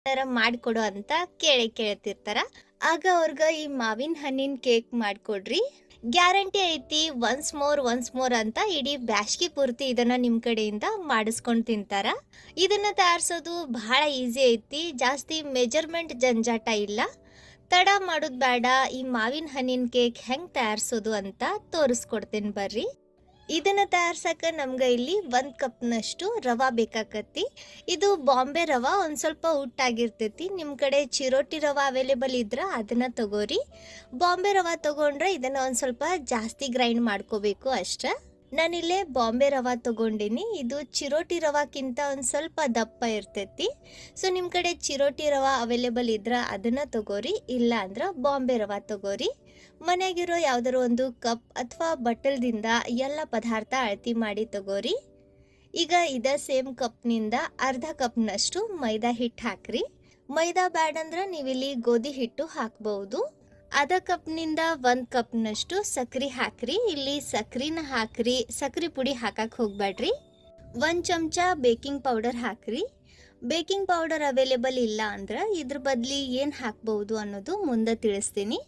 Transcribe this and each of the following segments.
ಏನಾರ ಮಾಡಿಕೊಡು ಅಂತ ಕೇಳ್ತಿರ್ತಾರ. ಆಗ ಅವ್ರಿಗೆ ಈ ಮಾವಿನ ಹಣ್ಣಿನ ಕೇಕ್ ಮಾಡಿಕೊಡ್ರಿ. ಗ್ಯಾರಂಟಿ ಐತಿ ಒನ್ಸ್ ಮೋರ್ ಅಂತ ಇಡೀ ಬ್ಯಾಸ್ಗಿ ಪೂರ್ತಿ ಇದನ್ನ ನಿಮ್ಮ ಕಡೆಯಿಂದ ಮಾಡಿಸ್ಕೊಂಡು ತಿಂತಾರ. ಇದನ್ನ ತಯಾರಿಸೋದು ಬಹಳ ಈಸಿ ಐತಿ. ಜಾಸ್ತಿ ಮೆಜರ್ಮೆಂಟ್ ಜಂಜಾಟ ಇಲ್ಲ. ತಡ ಮಾಡೋದು ಬೇಡ. ಈ ಮಾವಿನ ಹಣ್ಣಿನ ಕೇಕ್ ಹೆಂಗೆ ತಯಾರಿಸೋದು ಅಂತ ತೋರಿಸ್ಕೊಡ್ತೇನೆ ಬರ್ರಿ. ಇದನ್ನ ತಯಾರ್ಸಕ್ಕೆ ನಮ್ಗೆ ಇಲ್ಲಿ 1 ಕಪ್ನಷ್ಟು ರವಾ ಬೇಕಾಕತಿ. ಇದು ಬಾಂಬೆ ರವಾ, ಒಂದು ಸ್ವಲ್ಪ ಉಟ್ಟಾಗಿರ್ತೈತಿ. ನಿಮ್ಮ ಕಡೆ ಚಿರೋಟಿ ರವಾ ಅವೈಲೇಬಲ್ ಇದ್ರೆ ಅದನ್ನ ತಗೋರಿ. ಬಾಂಬೆ ರವಾ ತಗೊಂಡ್ರೆ ಇದನ್ನ ಒಂದು ಸ್ವಲ್ಪ ಜಾಸ್ತಿ ಗ್ರೈಂಡ್ ಮಾಡ್ಕೋಬೇಕು ಅಷ್ಟೇ. ನಾನಿಲ್ಲೇ ಬಾಂಬೆ ರವಾ ತಗೊಂಡಿನಿ. ಇದು ಚಿರೋಟಿ ರವಾಕ್ಕಿಂತ ಒಂದು ಸ್ವಲ್ಪ ದಪ್ಪ ಇರ್ತೈತಿ. ಸೊ ನಿಮ್ಮ ಕಡೆ ಚಿರೋಟಿ ರವಾ ಅವೈಲೇಬಲ್ ಇದ್ರೆ ಅದನ್ನ ತಗೋರಿ, ಇಲ್ಲ ಅಂದ್ರೆ ಬಾಂಬೆ ರವಾ ತಗೋರಿ. ಮನೆಯಾಗಿರೋ ಯಾವ್ದಾರು ಒಂದು ಕಪ್ ಅಥವಾ ಬಟ್ಟಲ್ದಿಂದ ಎಲ್ಲ ಪದಾರ್ಥ ಅಳತಿ ಮಾಡಿ ತಗೋರಿ. ಈಗ ಸೇಮ್ ಕಪ್ನಿಂದ ಅರ್ಧ ಕಪ್ನಷ್ಟು ಮೈದಾ ಹಿಟ್ಟು ಹಾಕ್ರಿ. ಮೈದಾ ಬ್ಯಾಡ್ ಅಂದ್ರೆ ನೀವಿಲ್ಲಿ ಗೋಧಿ ಹಿಟ್ಟು ಹಾಕ್ಬಹುದು. ಅರ್ಧ ಕಪ್ನಿಂದ 1 ಕಪ್ನಷ್ಟು ಸಕ್ರೆ ಹಾಕ್ರಿ. ಇಲ್ಲಿ ಸಕ್ರಿನ ಹಾಕ್ರಿ, ಸಕ್ರೆ ಪುಡಿ ಹಾಕಕ್ಕೆ ಹೋಗ್ಬೇಡ್ರಿ. 1 ಚಮಚ ಬೇಕಿಂಗ್ ಪೌಡರ್ ಹಾಕ್ರಿ. ಬೇಕಿಂಗ್ ಪೌಡರ್ ಅವೈಲೇಬಲ್ ಇಲ್ಲ ಅಂದ್ರೆ ಇದ್ರ ಬದಲಿ ಏನು ಹಾಕ್ಬಹುದು ಅನ್ನೋದು ಮುಂದೆ ತಿಳಿಸ್ತೀನಿ.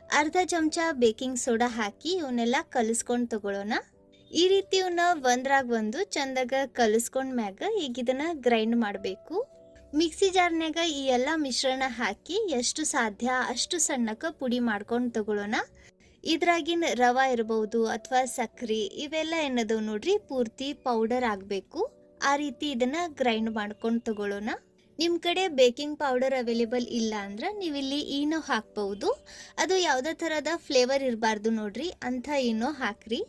ಅರ್ಧ ಚಮಚ ಬೇಕಿಂಗ್ ಸೋಡಾ ಹಾಕಿ ಇವನ್ನೆಲ್ಲ ಕಲಿಸ್ಕೊಂಡು ತಗೊಳ್ಳೋಣ. ಈ ರೀತಿ ಇವನ್ನ ಒಂದ್ರಾಗ ಒಂದು ಚಂದಾಗ ಕಲಿಸ್ಕೊಂಡ್ ಮ್ಯಾಗ ಈಗ ಇದನ್ನ ಗ್ರೈಂಡ್ ಮಾಡಬೇಕು. ಮಿಕ್ಸಿ ಜಾರ್ನಾಗ ಈ ಎಲ್ಲ ಮಿಶ್ರಣ ಹಾಕಿ ಎಷ್ಟು ಸಾಧ್ಯ ಅಷ್ಟು ಸಣ್ಣಕ್ಕೆ ಪುಡಿ ಮಾಡ್ಕೊಂಡು ತಗೊಳ್ಳೋಣ. ಇದ್ರಾಗಿನ ರವಾ ಇರಬಹುದು ಅಥವಾ ಸಕ್ರೆ ಇವೆಲ್ಲ ಏನದು ನೋಡ್ರಿ ಪೂರ್ತಿ ಪೌಡರ್ ಆಗಬೇಕು. ಆ ರೀತಿ ಇದನ್ನ ಗ್ರೈಂಡ್ ಮಾಡ್ಕೊಂಡು ತಗೊಳ್ಳೋಣ. ನಿಮ್ಮ ಕಡೆ ಬೇಕಿಂಗ್ ಪೌಡರ್ ಅವೈಲೇಬಲ್ ಇಲ್ಲ ಅಂದ್ರೆ ನೀವಿಲ್ಲಿ ಈನೋ ಹಾಕ್ಬಹುದು. ಅದು ಯಾವುದೇ ಥರದ ಫ್ಲೇವರ್ ಇರಬಾರ್ದು ನೋಡ್ರಿ, ಅಂಥ ಈನೋ ಹಾಕ್ರಿ.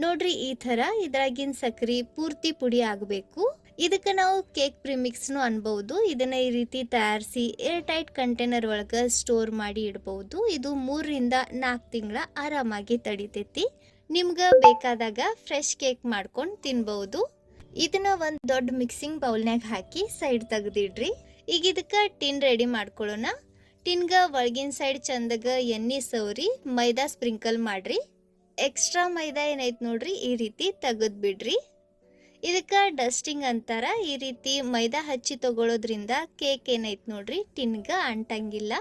ನೋಡ್ರಿ ಈ ಥರ ಇದ್ರಾಗಿನ ಸಕ್ರೆ ಪೂರ್ತಿ ಪುಡಿ ಆಗಬೇಕು. ಇದಕ್ಕೆ ನಾವು ಕೇಕ್ ಪ್ರಿಮಿಕ್ಸ್ನು ಅನ್ಬಹುದು. ಇದನ್ನ ಈ ರೀತಿ ತಯಾರಿಸಿ ಏರ್ ಟೈಟ್ ಕಂಟೈನರ್ ಒಳಗೆ ಸ್ಟೋರ್ ಮಾಡಿ ಇಡಬಹುದು. ಇದು 3 ರಿಂದ 4 ತಿಂಗಳ ಆರಾಮಾಗಿ ತಡಿತೈತಿ. ನಿಮ್ಗೆ ಬೇಕಾದಾಗ ಫ್ರೆಶ್ ಕೇಕ್ ಮಾಡ್ಕೊಂಡು ತಿನ್ಬಹುದು. ಇದನ್ನ ಒಂದು ದೊಡ್ಡ ಮಿಕ್ಸಿಂಗ್ ಬೌಲ್ನಾಗ ಹಾಕಿ ಸೈಡ್ ತೆಗೆದಿಡ್ರಿ. ಈಗ ಇದಕ್ಕೆ ಟಿನ್ ರೆಡಿ ಮಾಡ್ಕೊಳ್ಳೋಣ. ಟಿನ್ಗ ಒಳಗಿನ ಸೈಡ್ ಚಂದಾಗ ಎಣ್ಣೆ ಸವರಿ ಮೈದಾ ಸ್ಪ್ರಿಂಕಲ್ ಮಾಡ್ರಿ. ಎಕ್ಸ್ಟ್ರಾ ಮೈದಾ ಏನೈತೆ ನೋಡ್ರಿ ಈ ರೀತಿ ತೆಗೆದು ಬಿಡ್ರಿ. ಇದಕ್ಕೆ ಡಸ್ಟಿಂಗ್ ಅಂತಾರ. ಈ ರೀತಿ ಮೈದಾ ಹಚ್ಚಿ ತಗೊಳ್ಳೋದ್ರಿಂದ ಕೇಕ್ ಏನೈತೆ ನೋಡ್ರಿ ಟಿನ್ಗ ಅಂಟಂಗಿಲ್ಲ.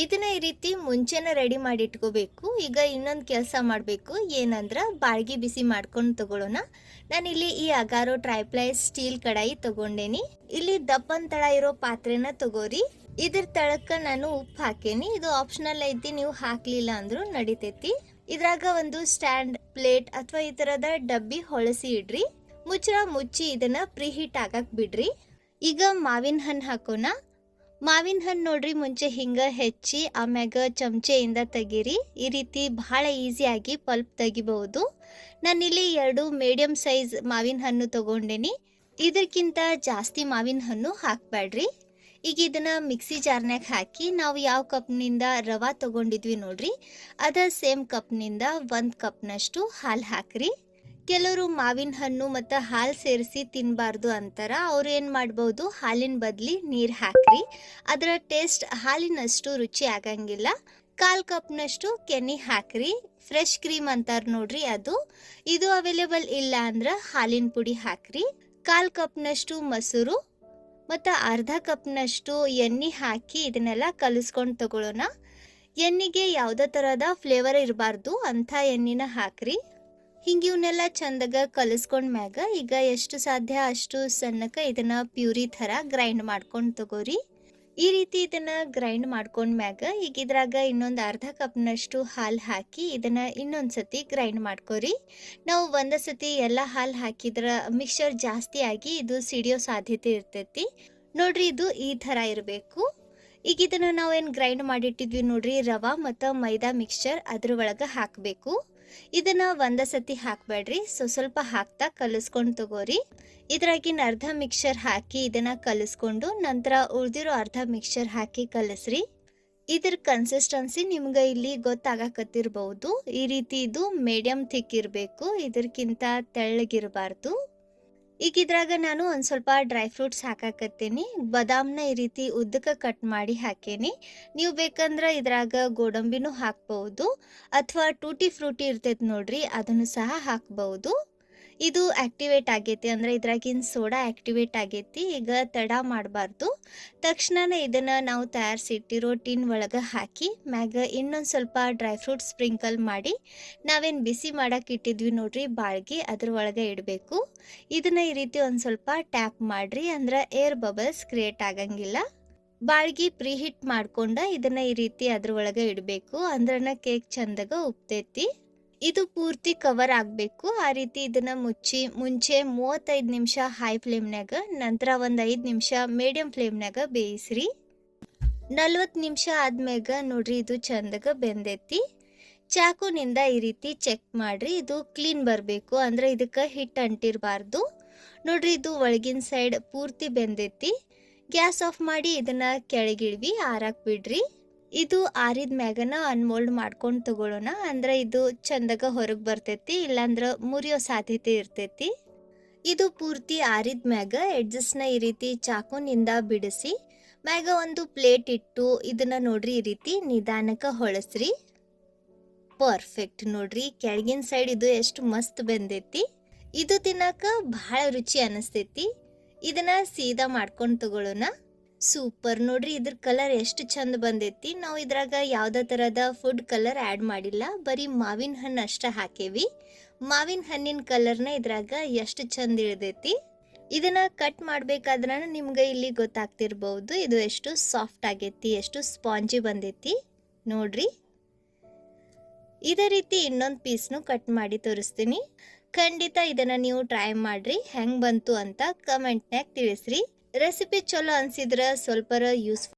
ಇದನ್ನ ಈ ರೀತಿ ಮುಂಚೆನೇ ರೆಡಿ ಮಾಡಿ ಇಟ್ಕೋಬೇಕು. ಈಗ ಇನ್ನೊಂದು ಕೆಲಸ ಮಾಡಬೇಕು, ಏನಂದ್ರೆ ಬಾಳ್ಗಿ ಬಿಸಿ ಮಾಡ್ಕೊಂಡು ತಗೊಳ್ಳೋಣ. ನಾನಿಲ್ಲಿ ಈ ಅಗಾರೋ ಟ್ರೈಪ್ಲೈ ಸ್ಟೀಲ್ ಕಡಾಯಿ ತಗೊಂಡೇನಿ. ಇಲ್ಲಿ ದಪ್ಪನ್ ತಳ ಇರೋ ಪಾತ್ರೆನ ತಗೋರಿ. ಇದ್ರ ತಳಕ್ಕ ನಾನು ಉಪ್ಪು ಹಾಕೇನಿ. ಇದು ಆಪ್ಷನಲ್ ಐತಿ, ನೀವು ಹಾಕ್ಲಿಲ್ಲ ಅಂದ್ರೂ ನಡಿತೈತಿ. ಇದ್ರಾಗ ಒಂದು ಸ್ಟ್ಯಾಂಡ್, ಪ್ಲೇಟ್ ಅಥವಾ ಈ ತರದ ಡಬ್ಬಿ ಹೊಳಸಿ ಇಡ್ರಿ. ಮುಚ್ಚಳ ಮುಚ್ಚಿ ಇದನ್ನ ಪ್ರೀಹೀಟ್ ಆಗಕ್ ಬಿಡ್ರಿ. ಈಗ ಮಾವಿನ ಹಣ್ಣು ಹಾಕೋಣ. ಮಾವಿನ ಹಣ್ಣು ನೋಡ್ರಿ ಮುಂಚೆ ಹಿಂಗ ಹೆಚ್ಚಿ ಆಮ್ಯಾಗ ಚಮಚೆಯಿಂದ ತೆಗೀರಿ. ಈ ರೀತಿ ಬಹಳ ಈಸಿಯಾಗಿ ಪಲ್ಪ್ ತೆಗಿಬಹುದು. ನಾನಿಲ್ಲಿ 2 ಮೀಡಿಯಂ ಸೈಜ್ ಮಾವಿನ ಹಣ್ಣು ತಗೊಂಡೇನಿ. ಇದಕ್ಕಿಂತ ಜಾಸ್ತಿ ಮಾವಿನ ಹಣ್ಣು ಹಾಕ್ಬೇಡ್ರಿ. ಈಗ ಇದನ್ನ ಮಿಕ್ಸಿ ಜಾರ್ನಾಗ ಹಾಕಿ ನಾವು ಯಾವ ಕಪ್ನಿಂದ ರವಾ ತಗೊಂಡಿದ್ವಿ ನೋಡ್ರಿ ಅದ ಸೇಮ್ ಕಪ್ನಿಂದ 1 ಕಪ್ನಷ್ಟು ಹಾಲು ಹಾಕ್ರಿ. ಕೆಲವರು ಮಾವಿನ ಹಣ್ಣು ಮತ್ತು ಹಾಲು ಸೇರಿಸಿ ತಿನ್ನಬಾರ್ದು ಅಂತಾರ. ಅವ್ರು ಏನು ಮಾಡ್ಬೋದು, ಹಾಲಿನ ಬದಲಿ ನೀರು ಹಾಕ್ರಿ. ಅದರ ಟೇಸ್ಟ್ ಹಾಲಿನಷ್ಟು ರುಚಿ ಆಗಂಗಿಲ್ಲ. 1/4 ಕಪ್ನಷ್ಟು ಕೆನೆ ಹಾಕ್ರಿ. ಫ್ರೆಶ್ ಕ್ರೀಮ್ ಅಂತಾರೆ ನೋಡ್ರಿ ಅದು. ಇದು ಅವೈಲೇಬಲ್ ಇಲ್ಲ ಅಂದ್ರೆ ಹಾಲಿನ ಪುಡಿ ಹಾಕ್ರಿ. 1/4 ಕಪ್ನಷ್ಟು ಮೊಸರು ಮತ್ತು ಅರ್ಧ ಕಪ್ನಷ್ಟು ಎಣ್ಣೆ ಹಾಕಿ ಇದನ್ನೆಲ್ಲ ಕಲಿಸ್ಕೊಂಡು ತಗೊಳ್ಳೋಣ. ಎಣ್ಣೆಗೆ ಯಾವುದೇ ಥರದ ಫ್ಲೇವರ್ ಇರಬಾರ್ದು ಅಂಥ ಎಣ್ಣೆನ ಹಾಕ್ರಿ. ಹಿಂಗೆ ಇವನ್ನೆಲ್ಲ ಚಂದಾಗ ಕಲಿಸ್ಕೊಂಡ್ ಮ್ಯಾಗ ಈಗ ಎಷ್ಟು ಸಾಧ್ಯ ಅಷ್ಟು ಸಣ್ಣಕ್ಕೆ ಇದನ್ನ ಪ್ಯೂರಿ ಥರ ಗ್ರೈಂಡ್ ಮಾಡ್ಕೊಂಡು ತಗೋರಿ. ಈ ರೀತಿ ಇದನ್ನ ಗ್ರೈಂಡ್ ಮಾಡ್ಕೊಂಡ್ ಮ್ಯಾಗ ಈಗ ಇದ್ರಾಗ ಇನ್ನೊಂದು ಅರ್ಧ ಕಪ್ನಷ್ಟು ಹಾಲು ಹಾಕಿ ಇದನ್ನ ಇನ್ನೊಂದ್ಸತಿ ಗ್ರೈಂಡ್ ಮಾಡ್ಕೋರಿ. ನಾವು ಒಂದೇ ಸತಿ ಎಲ್ಲ ಹಾಲು ಹಾಕಿದ್ರ ಮಿಕ್ಸ್ಚರ್ ಜಾಸ್ತಿ ಆಗಿ ಇದು ಸಿಡಿಯೋ ಸಾಧ್ಯತೆ ಇರ್ತೈತಿ. ನೋಡ್ರಿ ಇದು ಈ ಥರ ಇರಬೇಕು. ಈಗ ಇದನ್ನ ನಾವೇನು ಗ್ರೈಂಡ್ ಮಾಡಿಟ್ಟಿದ್ವಿ ನೋಡ್ರಿ ರವಾ ಮತ್ತು ಮೈದಾ ಮಿಕ್ಸ್ಚರ್ ಅದ್ರ ಒಳಗೆ ಹಾಕಬೇಕು. ಇದನ್ನ ಒಂದೇ ಸತಿ ಹಾಕ್ಬೇಡ್ರಿ, ಸ್ವಲ್ಪ ಹಾಕ್ತಾ ಕಲಿಸ್ಕೊಂಡು ತಗೋರಿ. ಇದ್ರಾಗಿನ ಅರ್ಧ ಮಿಕ್ಸ್ಚರ್ ಹಾಕಿ ಇದನ್ನ ಕಲಿಸ್ಕೊಂಡು ನಂತರ ಉಳಿದಿರೋ ಅರ್ಧ ಮಿಕ್ಸ್ಚರ್ ಹಾಕಿ ಕಲಿಸ್ರಿ. ಇದ್ರ ಕನ್ಸಿಸ್ಟೆನ್ಸಿ ನಿಮ್ಗೆ ಇಲ್ಲಿ ಗೊತ್ತಾಗಕತ್ತಿರ್ಬಹುದು. ಈ ರೀತಿ ಇದು ಮೀಡಿಯಂ ಥಿಕ್ ಇರಬೇಕು, ಇದಕ್ಕಿಂತ ತೆಳ್ಳಗಿರಬಾರ್ದು. ಈಗ ಇದ್ರಾಗ ನಾನು ಒಂದು ಸ್ವಲ್ಪ ಡ್ರೈ ಫ್ರೂಟ್ಸ್ ಹಾಕಾಕತ್ತೀನಿ. ಬಾದಾಮ್ನ ಈ ರೀತಿ ಉದ್ದಕ್ಕೆ ಕಟ್ ಮಾಡಿ ಹಾಕೇನಿ. ನೀವು ಬೇಕಂದ್ರೆ ಇದ್ರಾಗ ಗೋಡಂಬಿನೂ ಹಾಕ್ಬಹುದು ಅಥವಾ ಟೂಟಿ ಫ್ರೂಟಿ ಇರ್ತೈತೆ ನೋಡ್ರಿ ಅದನ್ನು ಸಹ ಹಾಕ್ಬಹುದು. ಇದು ಆಕ್ಟಿವೇಟ್ ಆಗೈತಿ ಅಂದ್ರೆ ಇದ್ರಾಗಿನ ಸೋಡಾ ಆಕ್ಟಿವೇಟ್ ಆಗೈತಿ. ಈಗ ತಡ ಮಾಡಬಾರ್ದು, ತಕ್ಷಣನೇ ಇದನ್ನ ನಾವು ತಯಾರಿಸಿಟ್ಟಿರೋ ಟಿನ್ ಒಳಗೆ ಹಾಕಿ ಮ್ಯಾಗ ಇನ್ನೊಂದು ಸ್ವಲ್ಪ ಡ್ರೈ ಫ್ರೂಟ್ ಸ್ಪ್ರಿಂಕಲ್ ಮಾಡಿ ನಾವೇನು ಬಿಸಿ ಮಾಡಕ್ಕೆ ಇಟ್ಟಿದ್ವಿ ನೋಡ್ರಿ ಬಾಳ್ಗಿ, ಅದ್ರ ಒಳಗೆ ಇಡಬೇಕು. ಇದನ್ನ ಈ ರೀತಿ ಒಂದು ಸ್ವಲ್ಪ ಟ್ಯಾಪ್ ಮಾಡ್ರಿ, ಅಂದ್ರೆ ಏರ್ ಬಬಲ್ಸ್ ಕ್ರಿಯೇಟ್ ಆಗಂಗಿಲ್ಲ. ಬಾಳ್ಗಿ ಪ್ರೀಹಿಟ್ ಮಾಡ್ಕೊಂಡ ಇದನ್ನ ಈ ರೀತಿ ಅದ್ರ ಒಳಗೆ ಇಡಬೇಕು, ಅಂದ್ರನ ಕೇಕ್ ಚಂದಾಗ ಉಪ್ತೈತಿ. ಇದು ಪೂರ್ತಿ ಕವರ್ ಆಗಬೇಕು. ಆ ರೀತಿ ಇದನ್ನ ಮುಚ್ಚಿ ಮುಂಚೆ 35 ನಿಮಿಷ ಹೈ ಫ್ಲೇಮ್ನಾಗ, ನಂತರ ಒಂದು 5 ನಿಮಿಷ ಮೀಡಿಯಂ ಫ್ಲೇಮ್ನಾಗ ಬೇಯಿಸ್ರಿ. 40 ನಿಮಿಷ ಆದ್ಮ್ಯಾಗ ನೋಡ್ರಿ ಇದು ಚಂದಾಗ ಬೆಂದೈತಿ. ಚಾಕುನಿಂದ ಈ ರೀತಿ ಚೆಕ್ ಮಾಡ್ರಿ, ಇದು ಕ್ಲೀನ್ ಬರಬೇಕು, ಅಂದ್ರೆ ಇದಕ್ಕೆ ಹಿಟ್ಟು ಅಂಟಿರಬಾರ್ದು. ನೋಡ್ರಿ ಇದು ಒಳಗಿನ ಸೈಡ್ ಪೂರ್ತಿ ಬೆಂದೈತಿ. ಗ್ಯಾಸ್ ಆಫ್ ಮಾಡಿ ಇದನ್ನ ಕೆಳಗಿಡ್ವಿ, ಆರಾಕ್ ಬಿಡ್ರಿ. ಇದು ಆರಿದ ಮ್ಯಾಗನ ಅನ್ಮೋಲ್ಡ್ ಮಾಡ್ಕೊಂಡು ತಗೊಳ್ಳೋಣ, ಅಂದ್ರೆ ಇದು ಚಂದಾಗ ಹೊರಗೆ ಬರ್ತೈತಿ, ಇಲ್ಲಾಂದ್ರೆ ಮುರಿಯೋ ಸಾಧ್ಯತೆ ಇರ್ತೈತಿ. ಇದು ಪೂರ್ತಿ ಆರಿದ ಮ್ಯಾಗ ಎಡ್ಜಸ್ಟ್ನ ಈ ರೀತಿ ಚಾಕುನಿಂದ ಬಿಡಿಸಿ ಮ್ಯಾಗ ಒಂದು ಪ್ಲೇಟ್ ಇಟ್ಟು ಇದನ್ನ ನೋಡ್ರಿ ಈ ರೀತಿ ನಿಧಾನಕ್ಕೆ ಹೊಳಸ್ರಿ. ಪರ್ಫೆಕ್ಟ್ ನೋಡ್ರಿ, ಕೆಳಗಿನ ಸೈಡ್ ಇದು ಎಷ್ಟು ಮಸ್ತ್ ಬೆಂದೈತಿ. ಇದು ತಿನ್ನಕ ಬಹಳ ರುಚಿ ಅನಿಸ್ತೈತಿ. ಇದನ್ನ ಸೀದಾ ಮಾಡ್ಕೊಂಡು ತಗೊಳ್ಳೋಣ. ಸೂಪರ್ ನೋಡ್ರಿ, ಇದ್ರ ಕಲರ್ ಎಷ್ಟು ಚಂದ ಬಂದೈತಿ. ನಾವು ಇದ್ರಾಗ ಯಾವ್ದೇ ತರದ ಫುಡ್ ಕಲರ್ ಆ್ಯಡ್ ಮಾಡಿಲ್ಲ, ಬರೀ ಮಾವಿನ ಹಣ್ಣು ಅಷ್ಟ ಹಾಕೇವಿ. ಮಾವಿನ ಹಣ್ಣಿನ ಕಲರ್ನ ಇದ್ರಾಗ ಎಷ್ಟು ಚಂದ ಇಳಿದೈತಿ. ಇದನ್ನ ಕಟ್ ಮಾಡ್ಬೇಕಾದ್ರ ನಿಮ್ಗೆ ಇಲ್ಲಿ ಗೊತ್ತಾಗ್ತಿರ್ಬಹುದು ಇದು ಎಷ್ಟು ಸಾಫ್ಟ್ ಆಗೈತಿ, ಎಷ್ಟು ಸ್ಪಾಂಜಿ ಬಂದೈತಿ ನೋಡ್ರಿ. ಇದೇ ರೀತಿ ಇನ್ನೊಂದು ಪೀಸ್ನು ಕಟ್ ಮಾಡಿ ತೋರಿಸ್ತೀನಿ. ಖಂಡಿತ ಇದನ್ನ ನೀವು ಟ್ರೈ ಮಾಡ್ರಿ, ಹೆಂಗ್ ಬಂತು ಅಂತ ಕಮೆಂಟ್ನಾಗ ತಿಳಿಸ್ರಿ. ರೆಸಿಪಿ ಚಲೋ ಅನ್ಸಿದ್ರ ಸ್ವಲ್ಪರ ಯೂಸ್ಫುಲ್